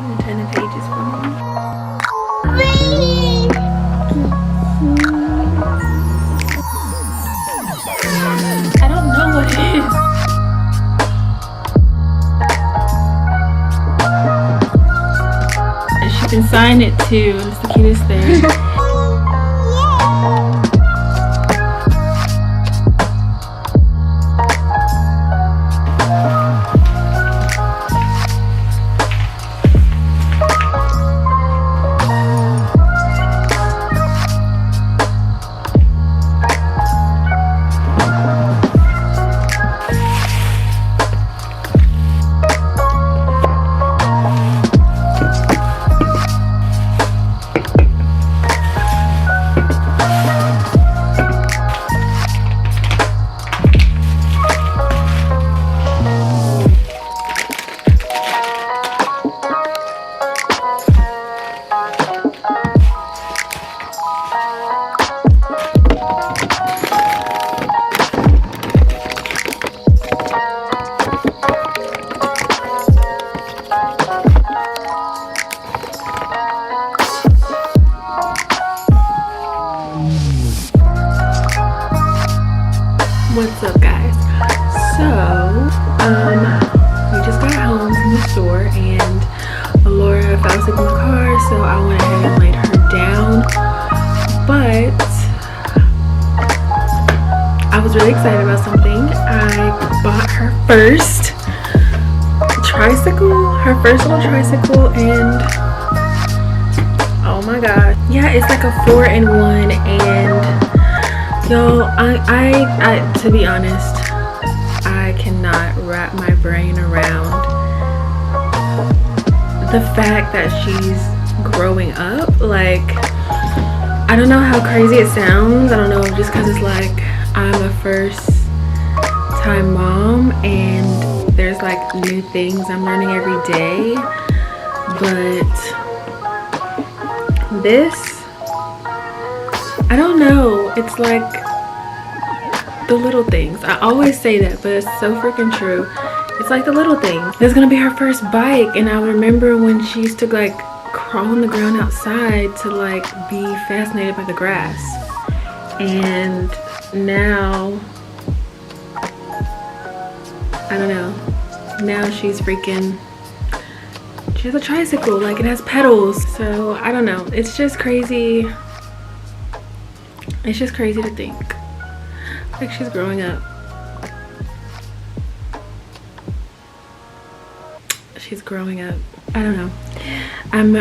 Turn the pages for me. I don't know what it is. She can sign it too. It's the cutest thing. What's up, guys? So, we just got home from the store and Laura fell asleep in the car, so I went ahead and laid her down. But I was really excited about something. I bought her first tricycle, her first little tricycle, and oh my god. Yeah, it's like a 4-in-1, and yo, I to be honest, I cannot wrap my brain around the fact that she's growing up. Like, I don't know how crazy it sounds. I don't know, just because it's like I'm a first time mom and there's like new things I'm learning every day. But this, I don't know, it's like the little things. I always say that, but it's so freaking true. It's like the little things. It's gonna be her first bike, and I remember when she used to like crawl on the ground outside to like be fascinated by the grass. And now, I don't know, now she has a tricycle, like it has pedals. So I don't know, it's just crazy. It's just crazy to think like she's growing up. She's growing up. I don't know. I'm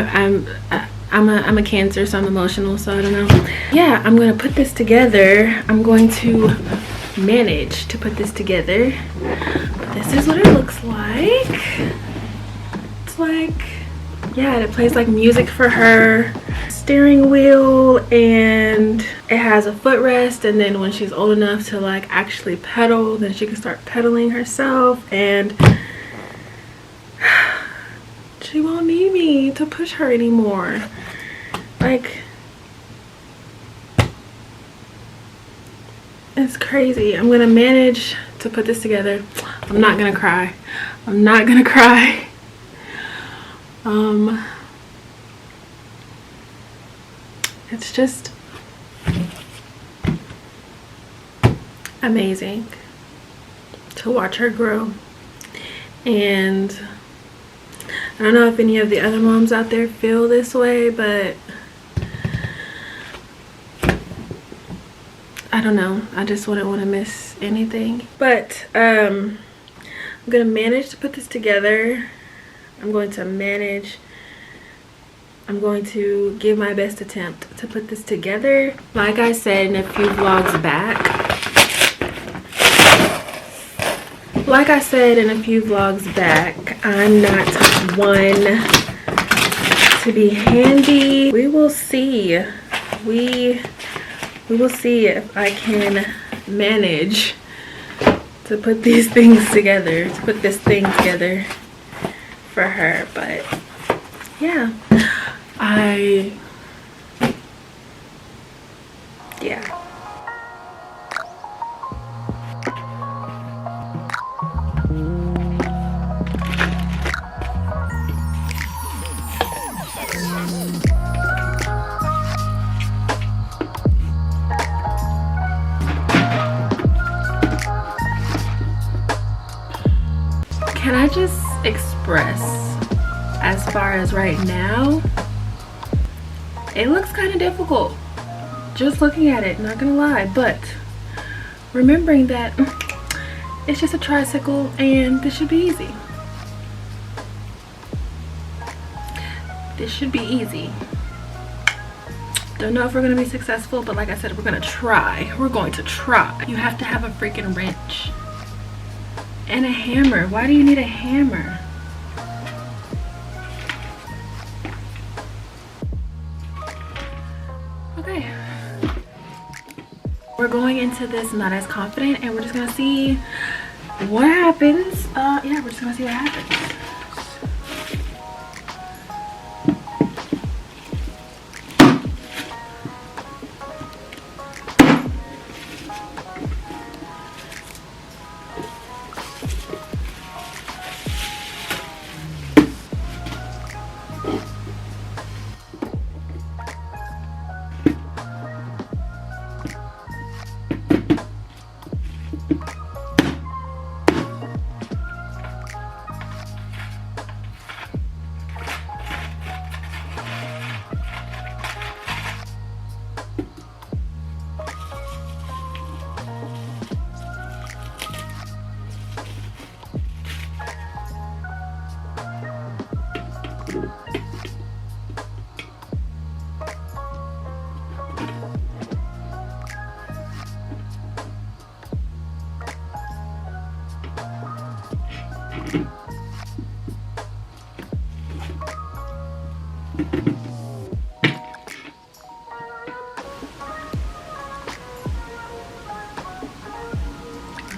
a Cancer, so I'm emotional, so I don't know. Yeah, I'm gonna put this together. I'm going to manage to put this together. But this is what it looks like. It's like, yeah, it plays like music for her. Steering wheel, and it has a footrest, and then when she's old enough to like actually pedal, then she can start pedaling herself, and she won't need me to push her anymore. Like, it's crazy. I'm gonna manage to put this together. I'm not gonna cry. I'm not gonna cry. It's just amazing to watch her grow. And I don't know if any of the other moms out there feel this way, but I don't know. I just wouldn't want to miss anything. But I'm gonna manage to put this together. I'm going to give my best attempt to put this together. Like I said in a few vlogs back, I'm not one to be handy. We will see. We will see if I can manage to put these things together, to put this thing together for her. But yeah, yeah. Can I just express, as far as right now, it looks kind of difficult just looking at it, not gonna lie, but remembering that it's just a tricycle and this should be easy. This should be easy. Don't know if we're gonna be successful, but like I said, we're gonna try. We're going to try. You have to have a freaking wrench and a hammer. Why do you need a hammer? Okay. We're going into this not as confident, and we're just gonna see what happens. Yeah, we're just gonna see what happens.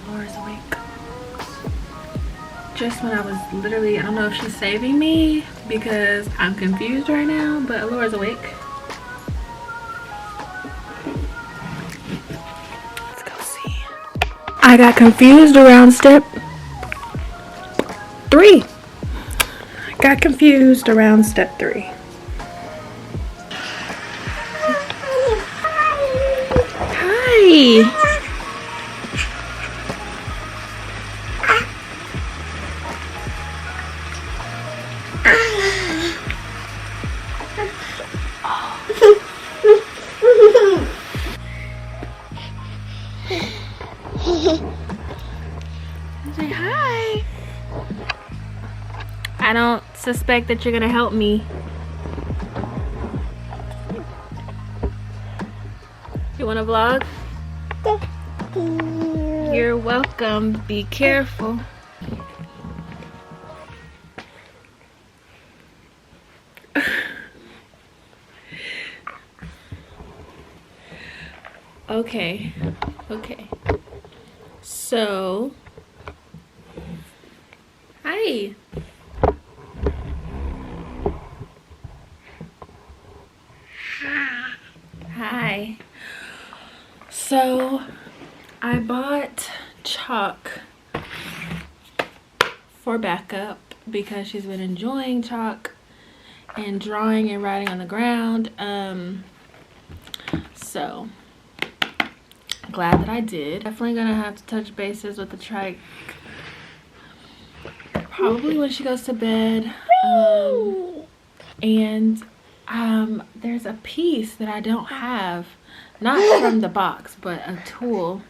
Laura's awake. Just when I was literally, I don't know if she's saving me because I'm confused right now, but Laura's awake. Let's go see. I got confused around step 3. Got confused around step 3. Hi. Say hi. I don't suspect that you're gonna help me. You wanna vlog? You're welcome. Be careful. Okay. So, hi. Hi. So, I bought chalk for backup because she's been enjoying chalk and drawing and writing on the ground. So glad that I did. Definitely gonna have to touch bases with the trike probably when she goes to bed. There's a piece that I don't have, not from the box, but a tool,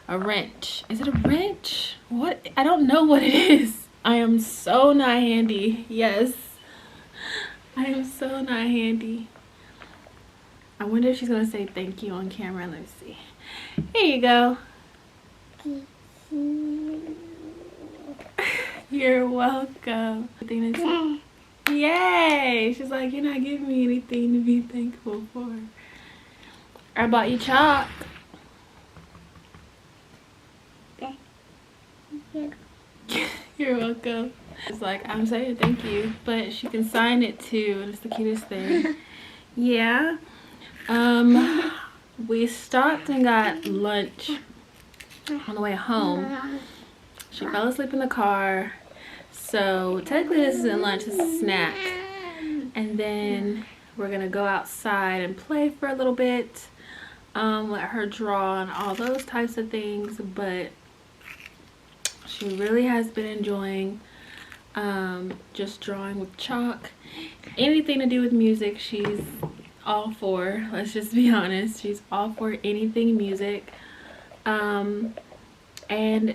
a wrench. Is it a wrench? What? I don't know what it is. I am so not handy. Yes, I am so not handy. I wonder if she's gonna say thank you on camera. Let me see. Here you go. You're welcome. Yay! She's like, you're not giving me anything to be thankful for. I bought you chalk. You're welcome. It's like, I'm saying thank you, but she can sign it too, and it's the cutest thing. Yeah. We stopped and got lunch on the way home. She fell asleep in the car. So technically this isn't lunch, this is a snack. And then we're gonna go outside and play for a little bit. Let her draw and all those types of things. But She really has been enjoying just drawing with chalk. Anything to do with music, she's all for. Let's just be honest. She's all for anything music. And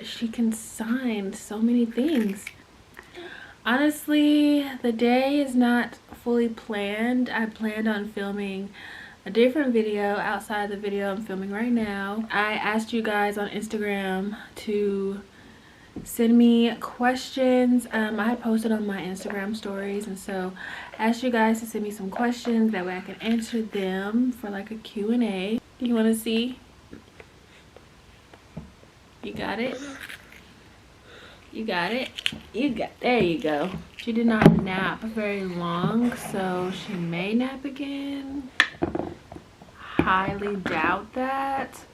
she can sign so many things. Honestly, the day is not fully planned. I planned on filming a different video outside the video I'm filming right now. I asked you guys on Instagram to send me questions. I had posted on my Instagram stories, and so I asked you guys to send me some questions. That way I can answer them for like a Q&A. You want to see? You got it? You got it? There you go. She did not nap very long, so she may nap again. Highly doubt that.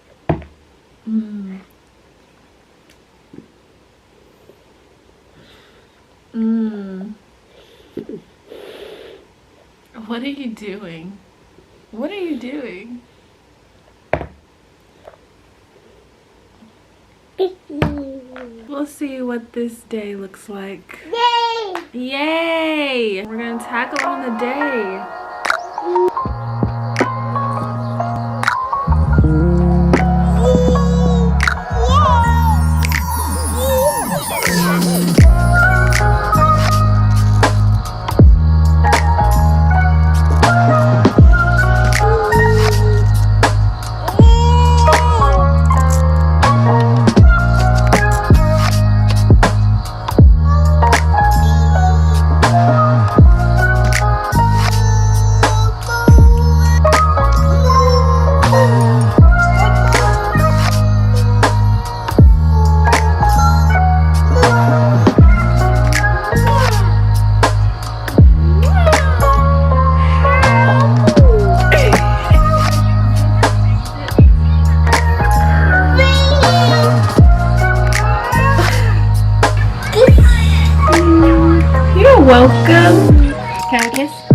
What are you doing? What are you doing? We'll see what this day looks like. Yay! Yay! We're gonna tackle on the day. You're welcome. Can I kiss?